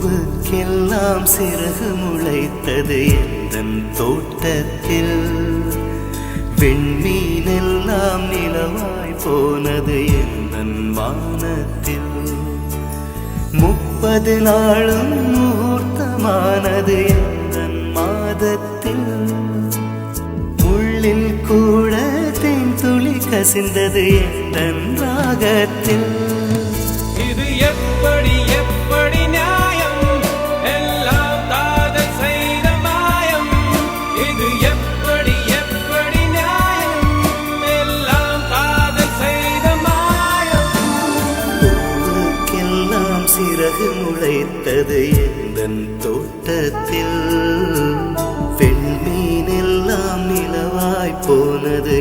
பூவுக்கெல்லாம் சிறகு முளைத்தது எந்தன் தோட்டத்தில். வெண்மீனெல்லாம் நிலவாய் போனது எந்தன் வானத்தில். 30 நாளும் முகூர்த்தமானது எந்தன் மாதத்தில். முள்ளில் கூட தேன் துளி கசிந்தது எந்தன் ராகத்தில். இது எப்படி எப்படி நியாயம்? எல்லாம் காதல் செய்த மாயம். இது எப்படி எப்படி நியாயம்? எல்லாம் காதல் செய்த மாயம். பூவுக்கெல்லாம் சிறகு முளைத்தது எந்தன் தோட்டத்தில். வெண்மீனெல்லாம் நிலவாய் போனது